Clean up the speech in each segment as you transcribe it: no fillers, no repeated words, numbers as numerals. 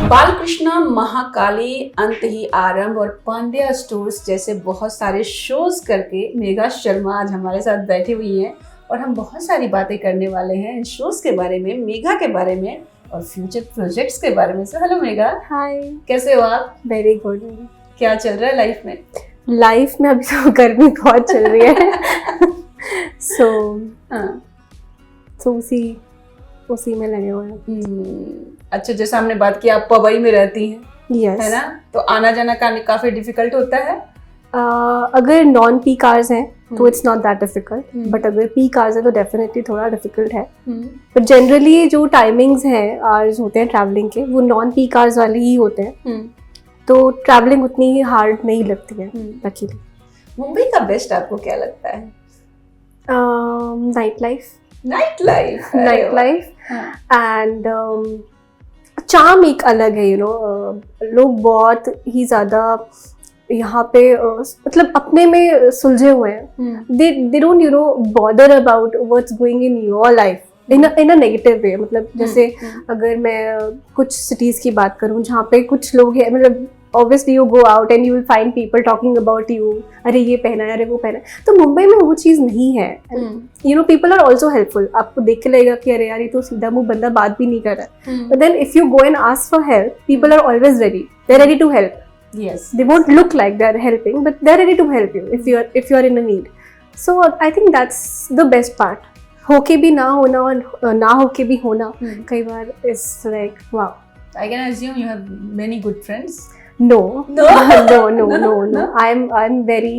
बालकृष्णा, महाकाली, अंत ही आरंभ और पांड्या स्टोर्स जैसे बहुत सारे शोज करके मेघा शर्मा आज हमारे साथ बैठी हुई हैं और हम बहुत सारी बातें करने वाले हैं इन शोज के बारे में, मेघा के बारे में और फ्यूचर प्रोजेक्ट्स के बारे में। So hello Megha. हाय। कैसे हो आप? Very good. क्या चल रहा है लाइफ में? लाइफ में अभी तो गर्मी बहुत चल रही है सो उसी में लगे हुए हैं। अच्छा, जैसे हमने बात की आप पवई में रहती हैं, yes. है ना? तो आना जाना काफी डिफिकल्ट होता है। अगर नॉन पीक आवर्स हैं तो it's not that difficult, but अगर पीक आवर्स है तो डेफिनेटली थोड़ा डिफिकल्ट है। बट जनरली जो टाइमिंग्स हैं आवर्स होते हैं ट्रैवलिंग के, वो नॉन पीक आवर्स वाले ही होते हैं, तो ट्रैवलिंग उतनी ही हार्ड नहीं लगती है। लकीली मुंबई का बेस्ट आपको क्या लगता है? नाइट लाइफ एंड चार्म एक अलग है, लोग बहुत ही ज़्यादा यहाँ पे मतलब अपने में सुलझे हुए हैं। They don't bother about what's going in your life in a negative way. मतलब जैसे अगर मैं कुछ सिटीज़ की बात करूँ जहाँ पे कुछ लोग हैं, मतलब obviously you go out and you will find people talking about you, अरे ये पहना है, अरे वो पहना है। तो मुंबई में वो चीज़ नहीं है। people are also helpful। आपको देख के लगेगा कि अरे यार ये तो सीधा मुंह बंदा बात भी नहीं कर रहा है, but then if you go and ask for help, people are always ready, they're ready to help. Yes, they won't look like they're helping, but they're ready to help you if you're in a need. So I think that's the best part. होके भी ना होना और ना होके भी होना कई बार is like wow. I can assume you have many good friends. No. I'm very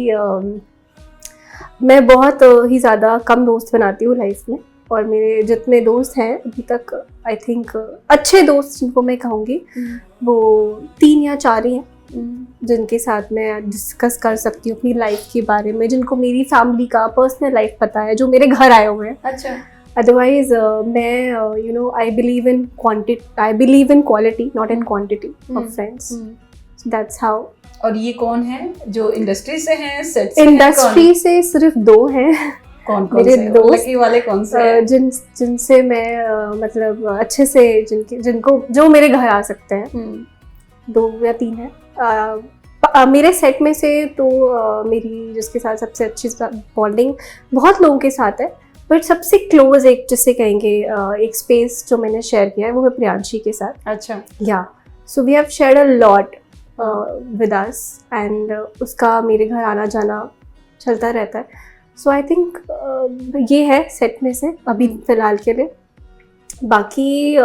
मैं बहुत ही ज़्यादा कम दोस्त बनाती हूँ लाइफ में, और मेरे जितने दोस्त हैं अभी तक आई थिंक अच्छे दोस्त जिनको मैं कहूँगी वो 3 या 4 ही हैं, जिनके साथ मैं डिस्कस कर सकती हूँ अपनी लाइफ के बारे में, जिनको मेरी फैमिली का पर्सनल लाइफ पता है, जो मेरे घर आए हुए हैं। अच्छा। अदरवाइज मैं I believe in quality not in quantity of friends. That's how. और ये कौन है जो इंडस्ट्री से हैं, सेट से? इंडस्ट्री से सिर्फ 2 हैं। कौन मेरे से? दोस्त लकी वाले कौन से हैं? जिनसे मैं मतलब अच्छे से जिनको जो मेरे घर आ सकते हैं 2 या 3 हैं। मेरे सेट में से तो मेरी जिसके साथ सबसे अच्छी बॉन्डिंग बहुत लोगों के साथ है, बट सबसे क्लोज एक जिससे कहेंगे एक स्पेस जो मैंने शेयर किया है वो है प्रियांशी के साथ। अच्छा। या so we have shared a lot with us and उसका मेरे घर आना जाना चलता रहता है। सो आई थिंक ये है सेट में से अभी फ़िलहाल के लिए। बाकी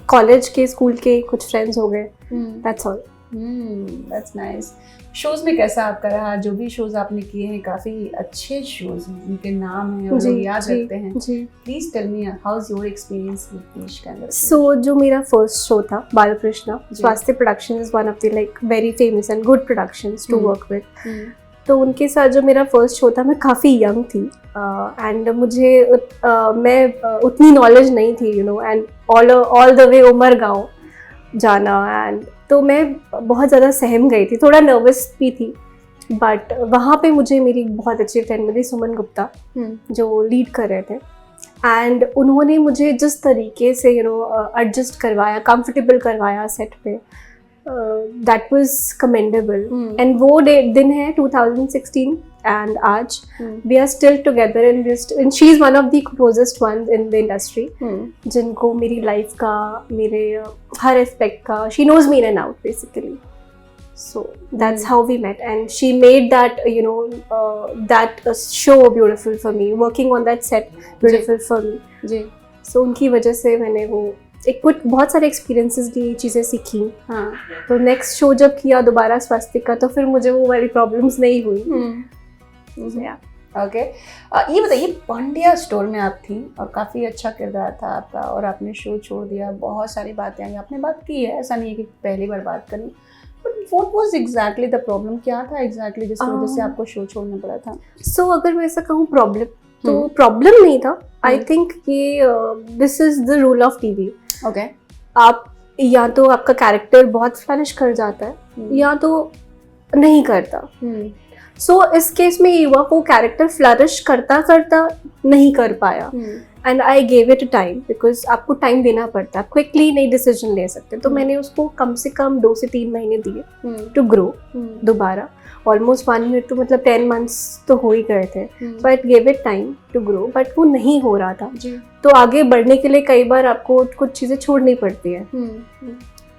कॉलेज के स्कूल के कुछ फ्रेंड्स हो गए, that's all. That's nice. Shows में कैसा आपका रहा? जो भी शोज़ आपने किए हैं काफ़ी अच्छे शोज़ हैं, उनके नाम हैं और लोग याद रखते हैं। Please tell me how is your experience with these kind of? So जो मेरा फर्स्ट शो था Balakrishna, Swasthya production is one of the like very famous and good productions to work with. तो उनके साथ जो मेरा फर्स्ट शो था, मैं काफ़ी यंग थी एंड मुझे मैं उतनी नॉलेज नहीं थी and all the way Umargaon जाना, एंड तो मैं बहुत ज़्यादा सहम गई थी, थोड़ा नर्वस भी थी। बट वहाँ पे मुझे मेरी बहुत अच्छी फ्रेंड मिली, सुमन गुप्ता, जो लीड कर रहे थे, एंड उन्होंने मुझे जिस तरीके से एडजस्ट करवाया, कंफर्टेबल करवाया सेट पे, दैट वाज कमेंडेबल। एंड वो दिन है 2016 एंड आज we are still together and she is one of the closest ones in the industry, जिनको मेरी लाइफ का, मेरे हर एस्पेक्ट का, she knows me in and out basically. So that's how we met, and she made that that show beautiful for me, working on that set beautiful for me जी। So उनकी वजह से मैंने वो एक कुछ बहुत सारे एक्सपीरियंसेस ली, चीज़ें सीखी। हाँ, तो नेक्स्ट शो जब किया दोबारा स्वास्थ्य का, तो फिर मुझे वो वाली प्रॉब्लम्स नहीं हुई। ओके। ये बताइए, पांड्या स्टोर में आप थी और काफ़ी अच्छा किरदार था आपका, और आपने शो छोड़ दिया, बहुत सारी बातें आई, आपने बात की है, ऐसा नहीं है कि पहली बार बात करी, but what was exactly the problem? क्या था एग्जैक्टली जिसकी वजह से आपको शो छोड़ना पड़ा था? सो अगर मैं ऐसा कहूँ प्रॉब्लम, तो प्रॉब्लम नहीं था। आई थिंक ये this is the rule of TV. Okay. आप या तो आपका कैरेक्टर बहुत फ्लरिश कर जाता है या तो नहीं करता। सो इस केस में ये हुआ, वो कैरेक्टर फ्लरिश करता करता नहीं कर पाया and I gave it time, because आपको टाइम देना पड़ता है, आप क्विकली नहीं डिसीजन ले सकते। तो मैंने उसको कम से कम 2 से 3 महीने दिए टू ग्रो दोबारा। ऑलमोस्ट 1 year तो मतलब 10 months तो हो ही गए थे, so I gave it time to grow, but वो नहीं हो रहा था। तो आगे बढ़ने के लिए कई बार आपको कुछ चीज़ें छोड़नी पड़ती है।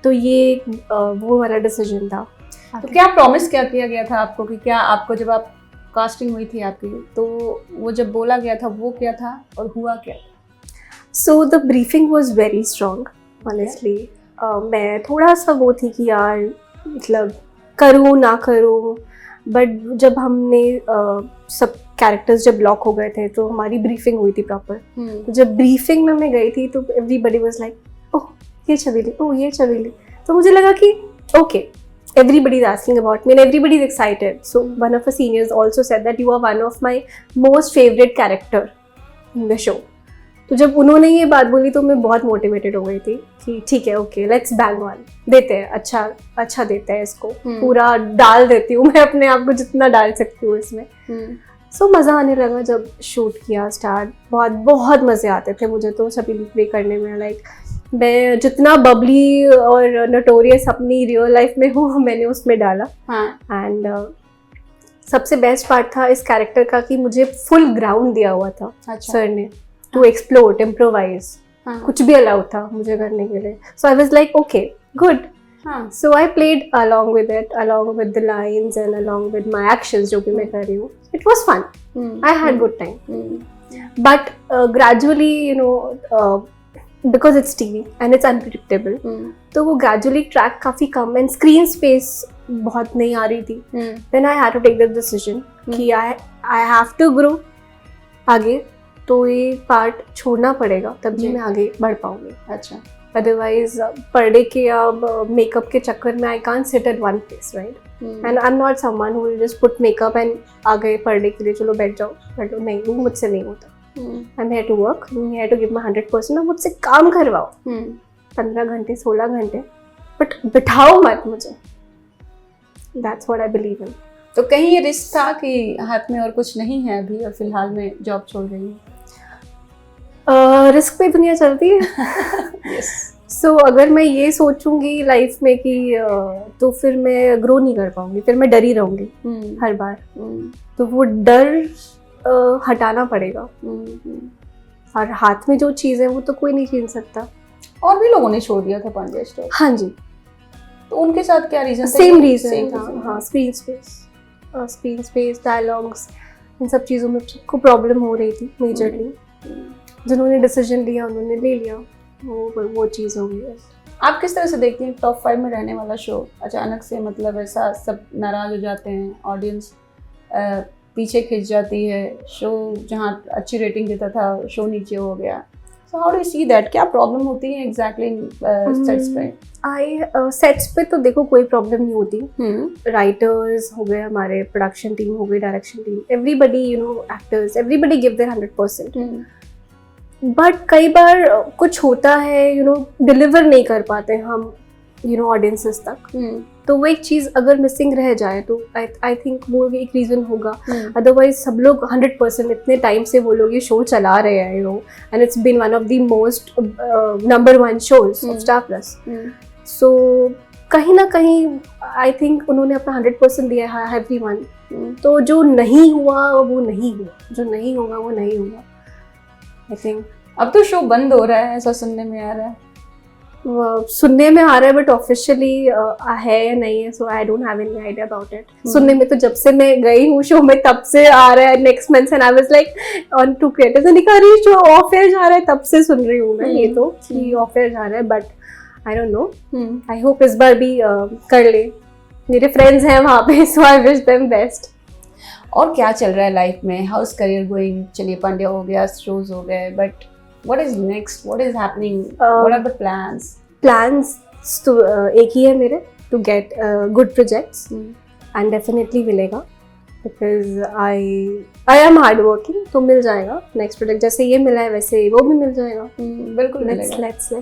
तो ये वो वाला डिसीजन था। तो क्या प्रॉमिस क्या किया गया था आपको कि क्या आपको, जब आप कास्टिंग हुई थी आपकी, तो वो जब बोला गया था वो क्या था और हुआ क्या? So the briefing was very strong honestly. मैं थोड़ा सा वो थी कि यार मतलब करूँ ना करूँ, बट जब हमने सब कैरेक्टर्स जब लॉक हो गए थे तो हमारी ब्रीफिंग हुई थी प्रॉपर। तो जब ब्रीफिंग में मैं गई थी तो एवरीबडी वाज लाइक ओह ये छबीली, ओह ये छबीली। तो मुझे लगा कि okay, everybody is asking about me and everybody is excited. So one of the seniors also said that you are one of my most favorite character in the show. तो जब उन्होंने ये बात बोली तो मैं बहुत मोटिवेटेड हो गई थी कि ठीक है, ओके लेट्स बैंग वन, देते हैं, अच्छा देते हैं इसको, पूरा डाल देती हूँ मैं अपने आप को जितना डाल सकती हूँ इसमें। सो मज़ा आने लगा जब शूट किया स्टार्ट, बहुत मज़े आते थे मुझे तो छबीली प्ले करने में। लाइक मैं जितना बबली और नोटोरियस अपनी रियल लाइफ में हूँ मैंने उसमें डाला। एंड सबसे बेस्ट पार्ट था इस कैरेक्टर का कि मुझे फुल ग्राउंड दिया हुआ था सर ने, टू एक्सप्लोर इम्प्रोवाइज, कुछ भी अलाउड था मुझे करने के लिए। So I was like okay good. So I played along with it, along with the lines and along with my actions जो भी मैं कर रही हूँ। It was fun, I had good time, but gradually you know because it's TV and it's unpredictable, तो वो gradually track काफ़ी कम and screen space बहुत नहीं आ रही थी। Then I had to take the decision कि I have to grow आगे, तो ये पार्ट छोड़ना पड़ेगा तभी मैं आगे बढ़ पाऊँगी। अच्छा, अदरवाइज पर डे के अब मेकअप के चक्कर में I can't sit at one place, right? And I am not someone who will just put makeup and आ गए पर डे के लिए, चलो बैठ जाओ कर लो, नहीं, वो मुझसे नहीं होता। I'm here to work, I'm here to give my 100%। और मुझसे काम करवाओ 15 घंटे 16 घंटे, बट बिठाओ मत मुझे। That's what I believe in। तो कहीं ये रिस्क था कि हाथ में और कुछ नहीं है अभी और फिलहाल में जॉब छोड़ रही हूँ? रिस्क पे दुनिया चलती है। yes। So अगर मैं ये सोचूंगी लाइफ में कि तो फिर मैं ग्रो नहीं कर पाऊंगी, फिर मैं डरी रहूंगी हर बार। तो वो डर हटाना पड़ेगा, और हाथ में जो चीज़ है वो तो कोई नहीं छीन सकता। और भी लोगों ने छोड़ दिया था पांड्या स्टोर। हाँ जी। तो उनके साथ क्या रीजन? सेम रीजन था। हाँ, स्क्रीन स्पेस, डायलॉग्स, इन सब चीज़ों में सबको प्रॉब्लम हो रही थी मेजरली। जिन्होंने डिसीजन लिया उन्होंने ले लिया, वो चीज़ हो गई है। आप किस तरह से देखती हैं टॉप 5 में रहने वाला शो अचानक से, मतलब ऐसा सब नाराज हो जाते हैं, ऑडियंस पीछे खिंच जाती है, शो जहाँ अच्छी रेटिंग देता था शो नीचे हो गया। So how do you see that? क्या प्रॉब्लम होती है एग्जैक्टली सेट्स पे? सेट्स पे तो देखो कोई प्रॉब्लम नहीं होती। राइटर्स हो गए, हमारे प्रोडक्शन टीम हो गई, direction team, everybody you know, actors, everybody give their 100%। But कई बार कुछ होता है यू नो, डिलीवर नहीं कर पाते हम यू नो ऑडियंसेस तक। तो वो एक चीज़ अगर मिसिंग रह जाए तो आई थिंक वो एक रीज़न होगा। अदरवाइज सब लोग 100% इतने टाइम से वो लोग ये शो चला रहे हैं you know, and it's been one of the most number 1 shows of Star Plus. So कहीं ना कहीं आई थिंक उन्होंने अपना 100% दिया है एवरीवन। तो जो नहीं हुआ वो नहीं हुआ, जो नहीं होगा वो नहीं होगा। आई थिंक अब तो शो बंद हो रहा है ऐसा सुनने में आ रहा है। सुनने में आ रहा है बट ऑफिशियली है या नहीं है, so I don't have any idea about it. सुनने में तो जब से मैं गई हूँ शो में तब से आ रहा है next month, and I was like on to creators ने कहा रही शो ऑफ एयर जा रहा है, तब से सुन रही हूँ मैं ये तो कि ऑफ एयर जा रहा है, but I don't know. I hope इस बार भी कर ले, मेरे फ्रेंड्स हैं वहाँ पे, सो आई विश देम बेस्ट। और क्या चल रहा है लाइफ में? How is career going? चलिए पांड्या हो गया, शोज हो गए, but what is next? What is happening? What are the plans? Plans तो एक ही है मेरे, to get good projects and definitely मिलेगा, because I am hard working, तो मिल जाएगा next project। जैसे ये मिला है वैसे वो भी मिल जाएगा। बिल्कुल let's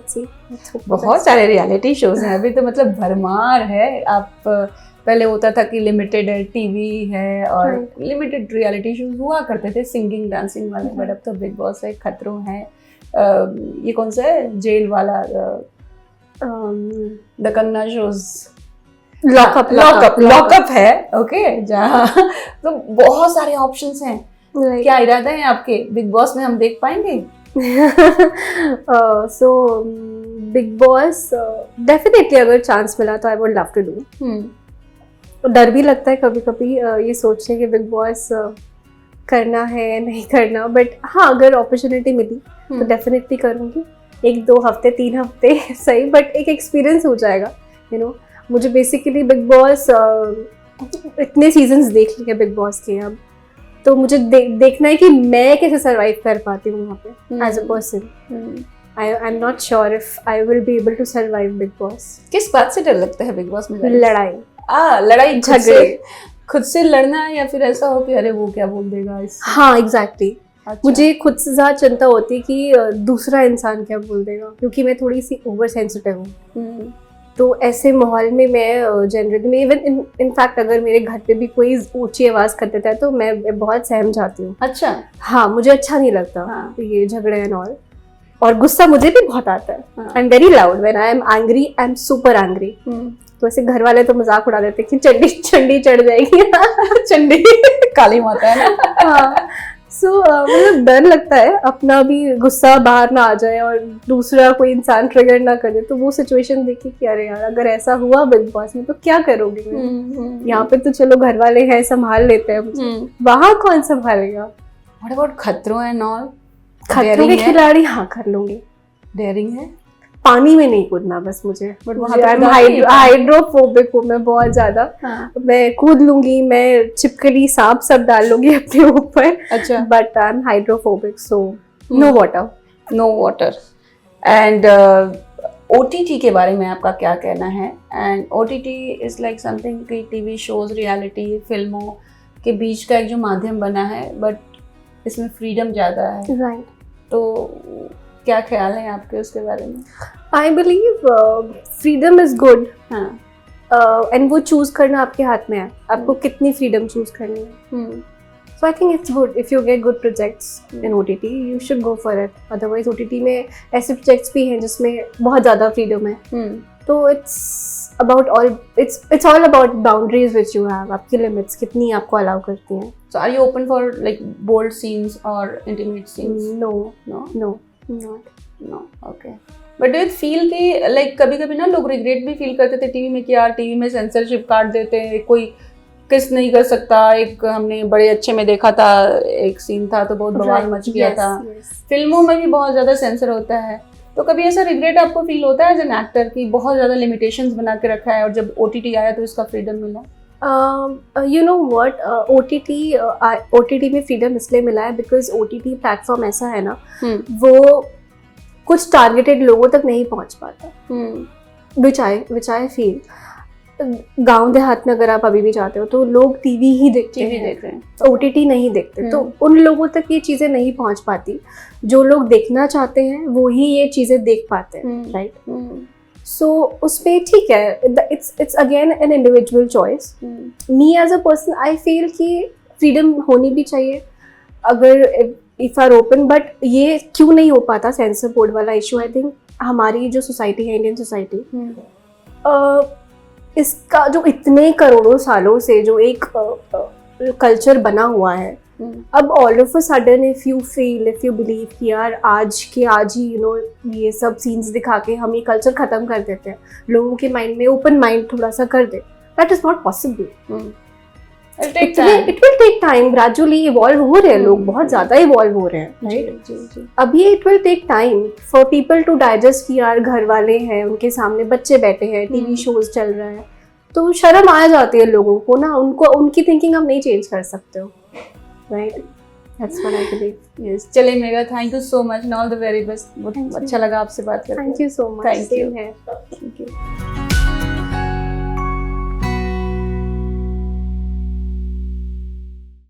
see। बहुत सारे रियलिटी शोज हैं अभी तो, मतलब भरमार है। आप पहले होता था कि लिमिटेड टीवी है और लिमिटेड रियलिटी शोज हुआ करते थे सिंगिंग डांसिंग वाले, बट अब तो बिग बॉस है, खतरों है, ये कौन सा है जेल वाला, द कंगना शोज, लॉकअप है, ओके, जहाँ तो बहुत सारे ऑप्शंस हैं। क्या इरादा है आपके, बिग बॉस में हम देख पाएंगे? सो बिग बॉस डेफिनेटली अगर चांस मिला तो I would love to do. डर भी लगता है कभी कभी ये सोचने कि बिग बॉस करना है नहीं करना, बट हाँ अगर अपॉर्चुनिटी मिली तो डेफिनेटली करूँगी। 1-2 हफ्ते 3 हफ्ते सही, बट एक एक्सपीरियंस हो जाएगा, यू नो। मुझे बेसिकली बिग बॉस इतने सीजन्स देख लिए बिग बॉस के अब, तो मुझे देखना है कि मैं कैसे सरवाइव कर पाती हूँ वहाँ पे as a person. I am not sure if I will be able to survive Bigg Boss. किस बात से डर लगता है बिग बॉस में? लड़ाई, लड़ाई झगड़े, खुद से लड़ना है या फिर ऐसा हो कि अरे वो क्या बोल देगा इससे? हाँ एग्जैक्टली। अच्छा। मुझे खुद से ज़्यादा चिंता होती है कि दूसरा इंसान क्या बोल देगा, क्योंकि मैं थोड़ी सी ओवर सेंसिटिव हूँ। तो ऐसे माहौल में मैं जनरली में इवन इनफैक्ट अगर मेरे घर पे भी कोई ऊंची आवाज़ कर देता है तो मैं बहुत सहम जाती हूँ। अच्छा। हाँ, मुझे अच्छा नहीं लगता। हाँ। ये झगड़े एंड ऑल, और गुस्सा मुझे भी बहुत आता है। I am very loud when I am angry, I am super angry. तो ऐसे घर वाले तो मजाक उड़ा देते कि चंडी चढ़ जाएगी चंडी काली माता है ना। हाँ, सो मतलब डर लगता है अपना भी गुस्सा बाहर ना आ जाए और दूसरा कोई इंसान ट्रिगर ना कर दे। तो वो सिचुएशन देखी कि अरे यार अगर ऐसा हुआ बिग बॉस में तो क्या करोगी मैं? यहाँ पे तो चलो घर वाले हैं संभाल लेते हैं, वहाँ कौन संभालेगा? व्हाट अबाउट खतरों एंड ऑल? खतरों के खिलाड़ी हाँ कर लूंगी। डेयरिंग है? पानी में नहीं कूदना बस मुझे, बट हाइड्रोफोबिक हूँ मैं बहुत ज्यादा। हाँ। मैं कूद लूंगी, मैं छिपकली सांप सब डाल लूंगी अपने ऊपर। अच्छा। But I am hydrophobic, so no water. No water. And OTT के बारे में आपका क्या कहना है? And OTT is like something कि टीवी शोज, रियलिटी फिल्मों के बीच का एक जो माध्यम बना है, बट इसमें फ्रीडम ज़्यादा है। राइट। तो क्या ख्याल है आपके उसके बारे में? I believe freedom is good. हाँ। एंड वो चूज करना आपके हाथ में है, आपको कितनी फ्रीडम चूज करनी है। So I think it's good if you get good projects in OTT, you should go for it. Otherwise OTT में ऐसे प्रोजेक्ट्स भी हैं जिसमें बहुत ज़्यादा फ्रीडम है। तो it's all about boundaries which you have, आपकी लिमिट्स कितनी आपको अलाउ करती हैं। So are you open for like bold scenes और intimate scenes? No no. Okay. But do you feel कि लाइक कभी कभी ना लोग रिग्रेट भी फील करते थे टीवी में कि यार टीवी में सेंसरशिप काट देते हैं, कोई किस नहीं कर सकता। एक हमने बड़े अच्छे में देखा था, एक सीन था तो बहुत बवाल मच गया था। फिल्मों में भी बहुत ज़्यादा सेंसर होता है, तो कभी ऐसा रिग्रेट आपको फील होता है एज एन एक्टर कि बहुत ज़्यादा लिमिटेशंस बना के रखा है और जब OTT आया तो इसका फ्रीडम मिला? यू नो व्हाट, OTT में फ्रीडम इसलिए मिला है बिकॉज OTT प्लेटफॉर्म ऐसा है ना, वो कुछ टारगेटेड लोगों तक नहीं पहुंच पाता। विच आई फील गांव देहात में अगर आप अभी भी जाते हो तो लोग टीवी ही देखते हैं, OTT नहीं देखते। तो उन लोगों तक ये चीज़ें नहीं पहुंच पाती। जो लोग देखना चाहते हैं वो ही ये चीज़ें देख पाते हैं, राइट? सो उसमें ठीक है, it's again an individual choice. Me as a person I feel कि फ्रीडम होनी भी चाहिए अगर इफ आर ओपन, बट ये क्यों नहीं हो पाता सेंसर बोर्ड वाला इशू? आई थिंक हमारी जो सोसाइटी है, इंडियन सोसाइटी, इसका जो इतने करोड़ों सालों से जो एक कल्चर बना हुआ है, अब all of a sudden if you believe कि यार आज ही ये सब सीन्स दिखा के हम ये कल्चर खत्म कर देते हैं, लोगों के माइंड में ओपन माइंड थोड़ा सा कर दे, that is not possible. It will take time. Gradually evolve हो रहे हैं लोग, बहुत ज्यादा इवॉल्व हो रहे हैं, राइट? अभी it will take time for people to digest कि यार घर वाले हैं, उनके सामने बच्चे बैठे हैं, टीवी शोज चल रहा है, तो शर्म आ जाती है लोगों को ना, उनकी थिंकिंग आप नहीं चेंज कर सकते हो, right? That's what I believe. Yes. चलिए mega, thank you so much and all the very best. बहुत अच्छा लगा आपसे बात करके। Thank you so much. Thank you. Same here.